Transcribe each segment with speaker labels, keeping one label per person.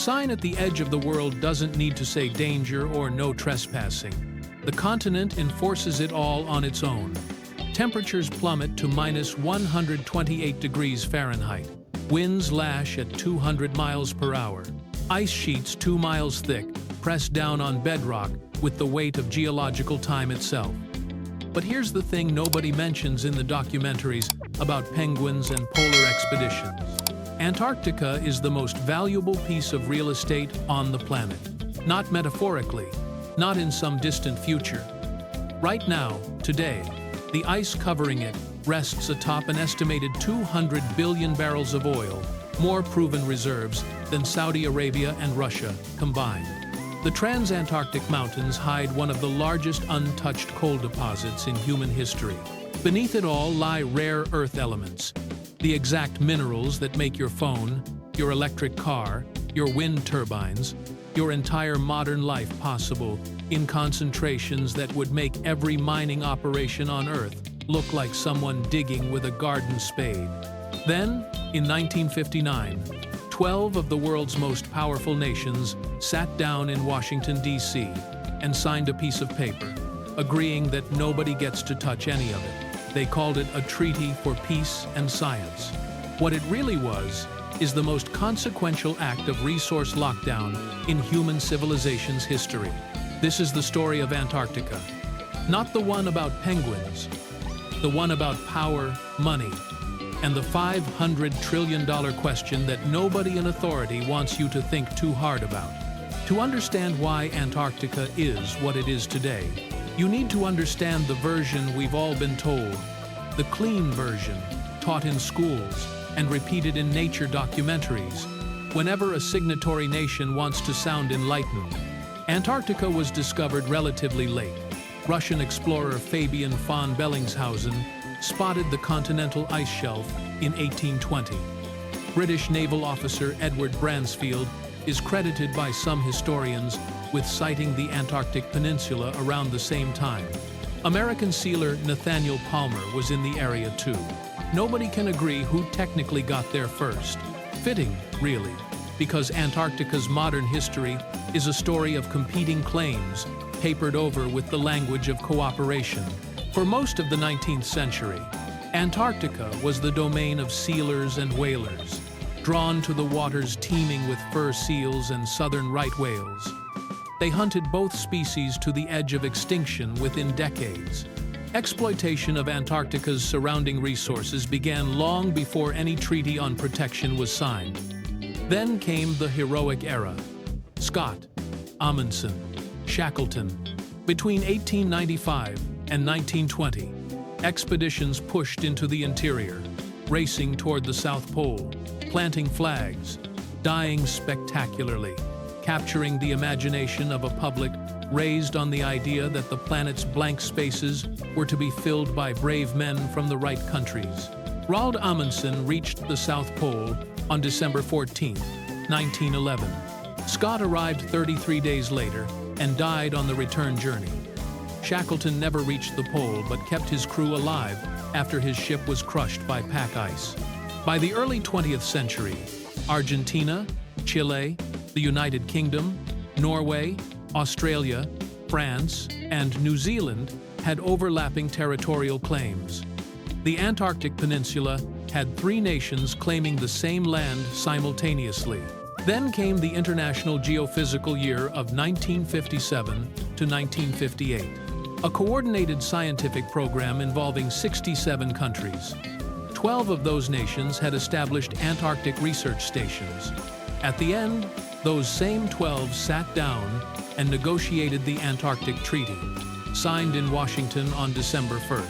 Speaker 1: sign at the edge of the world doesn't need to say danger or no trespassing. The continent enforces it all on its own. Temperatures plummet to -128 degrees Fahrenheit. Winds lash at 200 miles per hour. Ice sheets 2 miles thick press down on bedrock with the weight of geological time itself. But here's the thing nobody mentions in the documentaries about penguins and polar expeditions. Antarctica is the most valuable piece of real estate on the planet. Not metaphorically, not in some distant future. Right now, today, the ice covering it rests atop an estimated 200 billion barrels of oil, more proven reserves than Saudi Arabia and Russia combined. The Transantarctic Mountains hide one of the largest untouched coal deposits in human history. Beneath it all lie rare earth elements, the exact minerals that make your phone, your electric car, your wind turbines, your entire modern life possible in concentrations that would make every mining operation on Earth look like someone digging with a garden spade. Then, in 1959, 12 of the world's most powerful nations sat down in Washington, D.C., and signed a piece of paper, agreeing that nobody gets to touch any of it. They called it a Treaty for Peace and Science. What it really was is the most consequential act of resource lockdown in human civilization's history. This is the story of Antarctica. Not the one about penguins, the one about power, money, and the $500 trillion question that nobody in authority wants you to think too hard about. To understand why Antarctica is what it is today, you need to understand the version we've all been told, the clean version, taught in schools and repeated in nature documentaries. Whenever a signatory nation wants to sound enlightened, Antarctica was discovered relatively late. Russian explorer Fabian von Bellingshausen spotted the continental ice shelf in 1820. British naval officer Edward Bransfield is credited by some historians with sighting the Antarctic Peninsula around the same time. American sealer Nathaniel Palmer was in the area too. Nobody can agree who technically got there first. Fitting, really, because Antarctica's modern history is a story of competing claims papered over with the language of cooperation. For most of the 19th century, Antarctica was the domain of sealers and whalers, drawn to the waters teeming with fur seals and southern right whales. They hunted both species to the edge of extinction within decades. Exploitation of Antarctica's surrounding resources began long before any treaty on protection was signed. Then came the heroic era. Scott, Amundsen, Shackleton. Between 1895 and 1920, expeditions pushed into the interior, racing toward the South Pole, planting flags, dying spectacularly, capturing the imagination of a public raised on the idea that the planet's blank spaces were to be filled by brave men from the right countries. Roald Amundsen reached the South Pole on December 14, 1911. Scott arrived 33 days later and died on the return journey. Shackleton never reached the pole but kept his crew alive after his ship was crushed by pack ice. By the early 20th century, Argentina, Chile, the United Kingdom, Norway, Australia, France, and New Zealand had overlapping territorial claims. The Antarctic Peninsula had 3 nations claiming the same land simultaneously. Then came the International Geophysical Year of 1957 to 1958, a coordinated scientific program involving 67 countries. 12 of those nations had established Antarctic research stations. At the end, those same 12 sat down and negotiated the Antarctic Treaty, signed in Washington on December 1,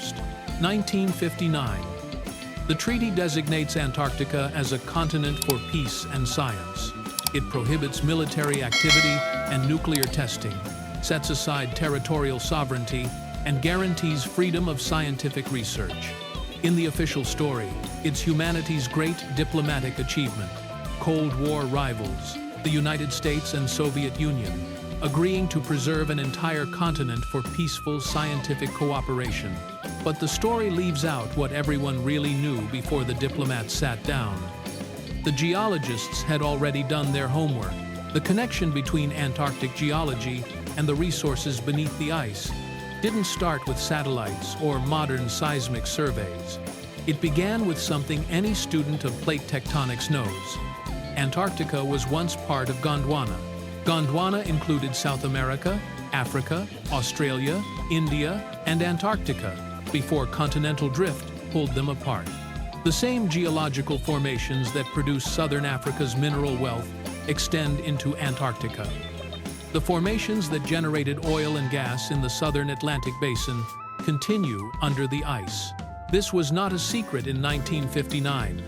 Speaker 1: 1959. The treaty designates Antarctica as a continent for peace and science. It prohibits military activity and nuclear testing, sets aside territorial sovereignty, and guarantees freedom of scientific research. In the official story, it's humanity's great diplomatic achievement. Cold War rivals, the United States and Soviet Union, agreeing to preserve an entire continent for peaceful scientific cooperation. But the story leaves out what everyone really knew before the diplomats sat down. The geologists had already done their homework. The connection between Antarctic geology and the resources beneath the ice didn't start with satellites or modern seismic surveys. It began with something any student of plate tectonics knows. Antarctica was once part of Gondwana. Gondwana included South America, Africa, Australia, India, and Antarctica, before continental drift pulled them apart. The same geological formations that produce southern Africa's mineral wealth extend into Antarctica. The formations that generated oil and gas in the southern Atlantic basin continue under the ice. This was not a secret in 1959.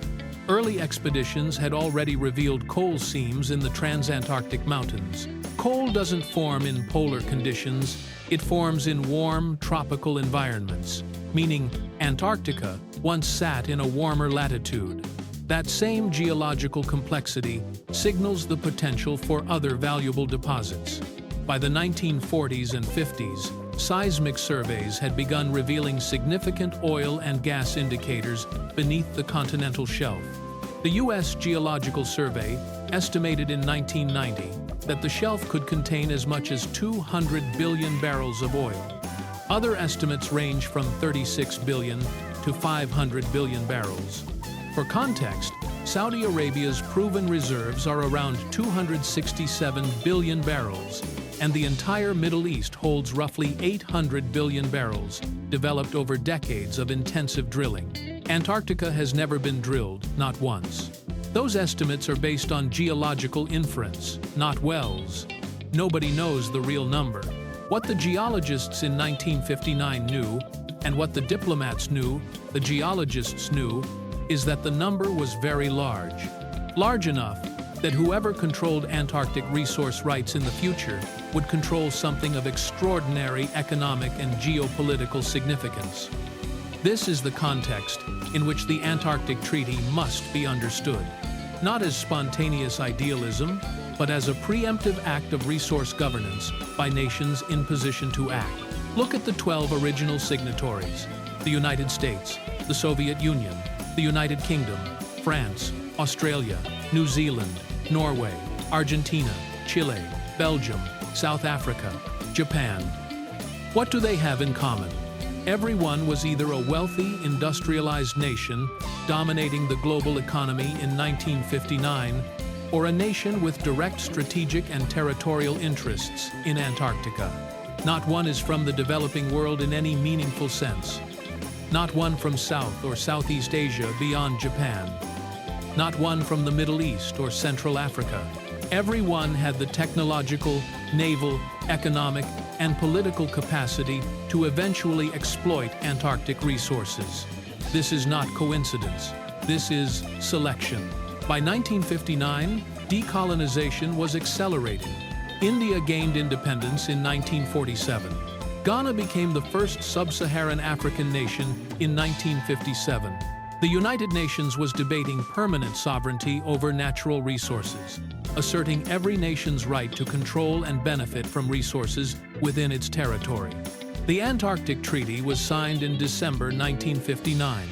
Speaker 1: Early expeditions had already revealed coal seams in the transantarctic mountains. Coal doesn't form in polar conditions, it forms in warm, tropical environments, meaning Antarctica once sat in a warmer latitude. That same geological complexity signals the potential for other valuable deposits. By the 1940s and 50s, seismic surveys had begun revealing significant oil and gas indicators beneath the continental shelf. The U.S. Geological Survey estimated in 1990 that the shelf could contain as much as 200 billion barrels of oil. Other estimates range from 36 billion to 500 billion barrels. For context, Saudi Arabia's proven reserves are around 267 billion barrels, and the entire Middle East holds roughly 800 billion barrels, developed over decades of intensive drilling. Antarctica has never been drilled, not once. Those estimates are based on geological inference, not wells. Nobody knows the real number. What the geologists in 1959 knew, and what the diplomats knew, the geologists knew, is that the number was very large. Large enough that whoever controlled Antarctic resource rights in the future would control something of extraordinary economic and geopolitical significance. This is the context in which the Antarctic Treaty must be understood, not as spontaneous idealism, but as a preemptive act of resource governance by nations in position to act. Look at the 12 original signatories: the United States, the Soviet Union, the United Kingdom, France, Australia, New Zealand, Norway, Argentina, Chile, Belgium, South Africa, Japan. What do they have in common? Everyone was either a wealthy, industrialized nation dominating the global economy in 1959, or a nation with direct strategic and territorial interests in Antarctica. Not one is from the developing world in any meaningful sense. Not one from South or Southeast Asia beyond Japan. Not one from the Middle East or Central Africa. Everyone had the technological, naval, economic, and political capacity to eventually exploit Antarctic resources. This is not coincidence. This is selection. By 1959, decolonization was accelerating. India gained independence in 1947. Ghana became the first sub-Saharan African nation in 1957. The United Nations was debating permanent sovereignty over natural resources, asserting every nation's right to control and benefit from resources within its territory. The Antarctic Treaty was signed in December 1959.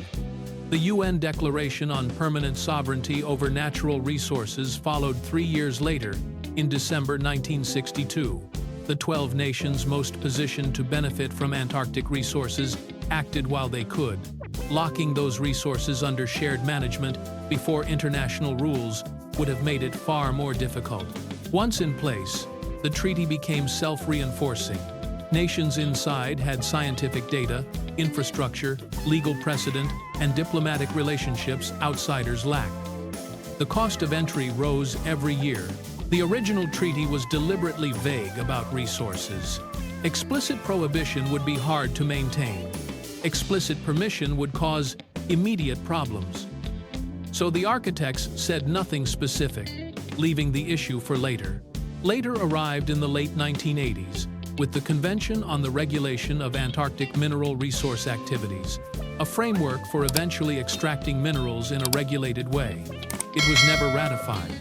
Speaker 1: The UN Declaration on Permanent Sovereignty over Natural Resources followed 3 years later, in December 1962. The 12 nations most positioned to benefit from Antarctic resources acted while they could, locking those resources under shared management before international rules would have made it far more difficult. Once in place, the treaty became self-reinforcing. Nations inside had scientific data, infrastructure, legal precedent, and diplomatic relationships outsiders lacked. The cost of entry rose every year. The original treaty was deliberately vague about resources. Explicit prohibition would be hard to maintain. Explicit permission would cause immediate problems. So the architects said nothing specific, leaving the issue for later. Later arrived in the late 1980s, with the Convention on the Regulation of Antarctic Mineral Resource Activities, a framework for eventually extracting minerals in a regulated way. It was never ratified.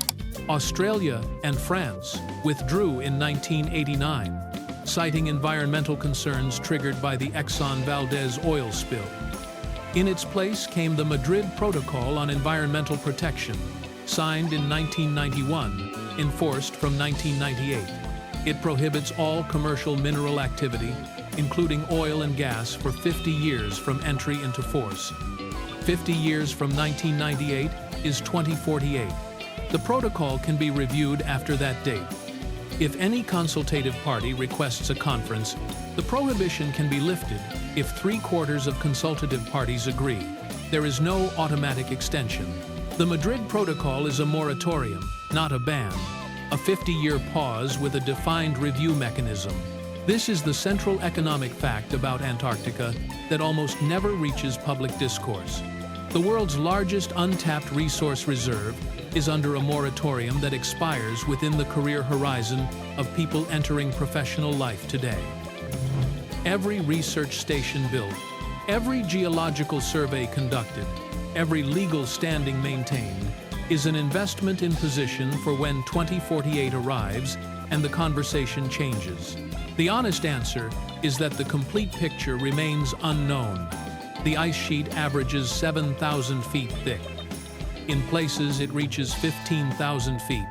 Speaker 1: Australia and France withdrew in 1989, citing environmental concerns triggered by the Exxon Valdez oil spill. In its place came the Madrid Protocol on Environmental Protection, signed in 1991, enforced from 1998. It prohibits all commercial mineral activity, including oil and gas, for 50 years from entry into force. 50 years from 1998 is 2048. The protocol can be reviewed after that date. If any consultative party requests a conference, the prohibition can be lifted if 3/4 of consultative parties agree. There is no automatic extension. The Madrid Protocol is a moratorium, not a ban, a 50-year pause with a defined review mechanism. This is the central economic fact about Antarctica that almost never reaches public discourse. The world's largest untapped resource reserve is under a moratorium that expires within the career horizon of people entering professional life today. Every research station built, every geological survey conducted, every legal standing maintained is an investment in position for when 2048 arrives and the conversation changes. The honest answer is that the complete picture remains unknown. The ice sheet averages 7,000 feet thick. In places, it reaches 15,000 feet.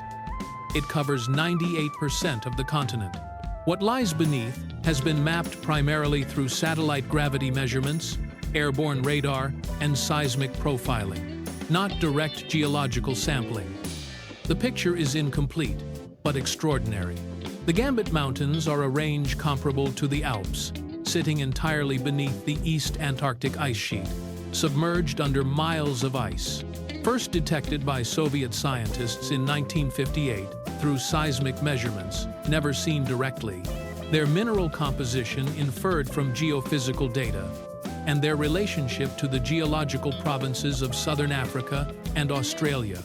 Speaker 1: It covers 98% of the continent. What lies beneath has been mapped primarily through satellite gravity measurements, airborne radar, and seismic profiling, not direct geological sampling. The picture is incomplete, but extraordinary. The Gambit Mountains are a range comparable to the Alps, sitting entirely beneath the East Antarctic ice sheet, submerged under miles of ice. First detected by Soviet scientists in 1958 through seismic measurements, never seen directly, their mineral composition inferred from geophysical data, and their relationship to the geological provinces of southern Africa and Australia,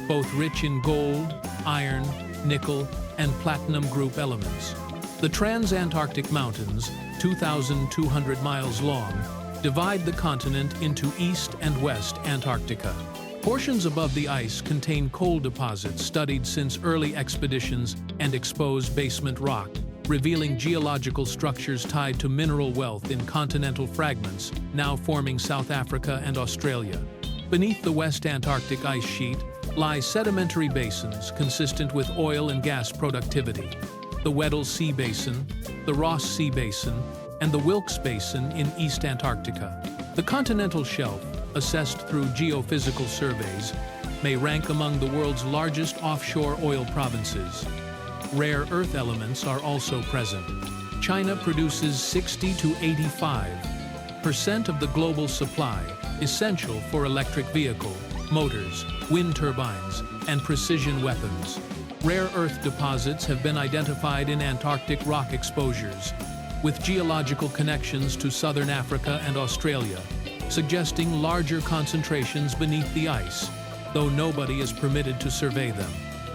Speaker 1: both rich in gold, iron, nickel, and platinum group elements. The Transantarctic Mountains, 2,200 miles long, divide the continent into East and West Antarctica. Portions above the ice contain coal deposits studied since early expeditions and exposed basement rock, revealing geological structures tied to mineral wealth in continental fragments, now forming South Africa and Australia. Beneath the West Antarctic ice sheet lie sedimentary basins consistent with oil and gas productivity. The Weddell Sea Basin, the Ross Sea Basin, and the Wilkes Basin in East Antarctica. The continental shelf, assessed through geophysical surveys, may rank among the world's largest offshore oil provinces. Rare earth elements are also present. China produces 60 to 85% of the global supply, essential for electric vehicle, motors, wind turbines, and precision weapons. Rare earth deposits have been identified in Antarctic rock exposures, with geological connections to southern Africa and Australia, suggesting larger concentrations beneath the ice, though nobody is permitted to survey them.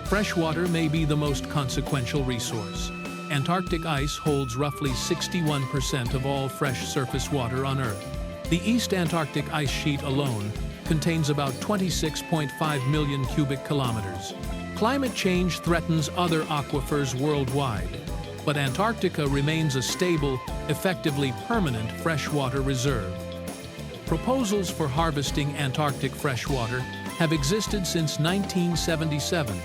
Speaker 1: Freshwater may be the most consequential resource. Antarctic ice holds roughly 61% of all fresh surface water on Earth. The East Antarctic ice sheet alone contains about 26.5 million cubic kilometers. Climate change threatens other aquifers worldwide, but Antarctica remains a stable, effectively permanent freshwater reserve. Proposals for harvesting Antarctic freshwater have existed since 1977,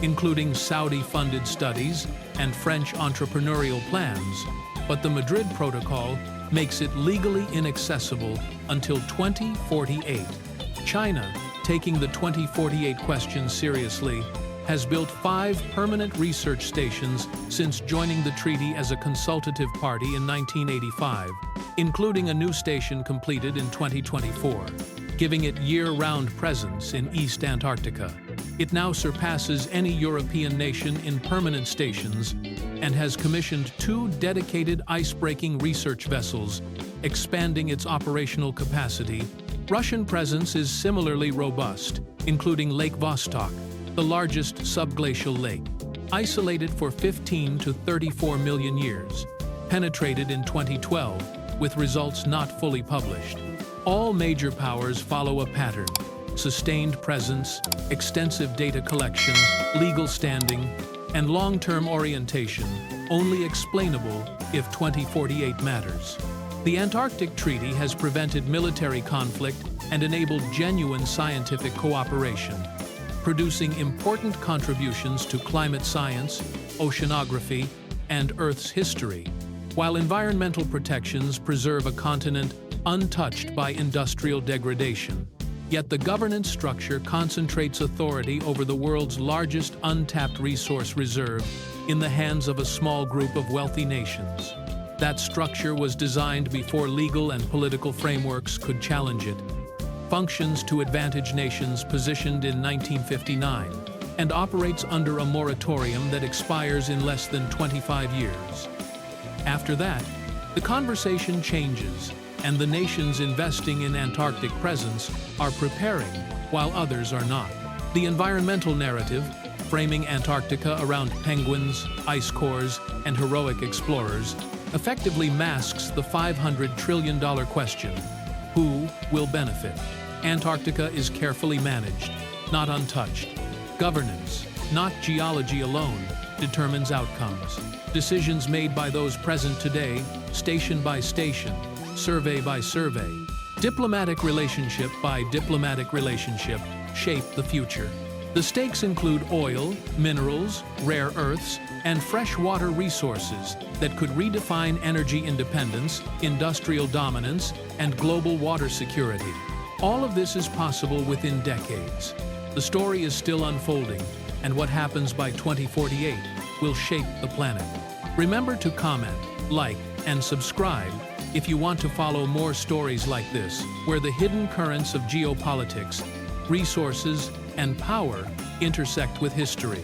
Speaker 1: including Saudi-funded studies and French entrepreneurial plans, but the Madrid Protocol makes it legally inaccessible until 2048. China, taking the 2048 question seriously, has built 5 permanent research stations since joining the treaty as a consultative party in 1985, including a new station completed in 2024, giving it year-round presence in East Antarctica. It now surpasses any European nation in permanent stations and has commissioned 2 dedicated ice-breaking research vessels, expanding its operational capacity. Russian presence is similarly robust, including Lake Vostok, the largest subglacial lake, isolated for 15 to 34 million years, penetrated in 2012, with results not fully published. All major powers follow a pattern: sustained presence, extensive data collection, legal standing, and long-term orientation, only explainable if 2048 matters. The Antarctic Treaty has prevented military conflict and enabled genuine scientific cooperation. producing important contributions to climate science, oceanography, and Earth's history, while environmental protections preserve a continent untouched by industrial degradation. Yet the governance structure concentrates authority over the world's largest untapped resource reserve in the hands of a small group of wealthy nations. That structure was designed before legal and political frameworks could challenge it, functions to advantage nations positioned in 1959, and operates under a moratorium that expires in less than 25 years. After that, the conversation changes, and the nations investing in Antarctic presence are preparing, while others are not. The environmental narrative, framing Antarctica around penguins, ice cores, and heroic explorers, effectively masks the $500 trillion question: who will benefit? Antarctica is carefully managed, not untouched. Governance, not geology alone, determines outcomes. Decisions made by those present today, station by station, survey by survey, diplomatic relationship by diplomatic relationship, shape the future. The stakes include oil, minerals, rare earths, and freshwater resources that could redefine energy independence, industrial dominance, and global water security. All of this is possible within decades. The story is still unfolding, and what happens by 2048 will shape the planet. Remember to comment, like, and subscribe if you want to follow more stories like this, where the hidden currents of geopolitics, resources, and power intersect with history.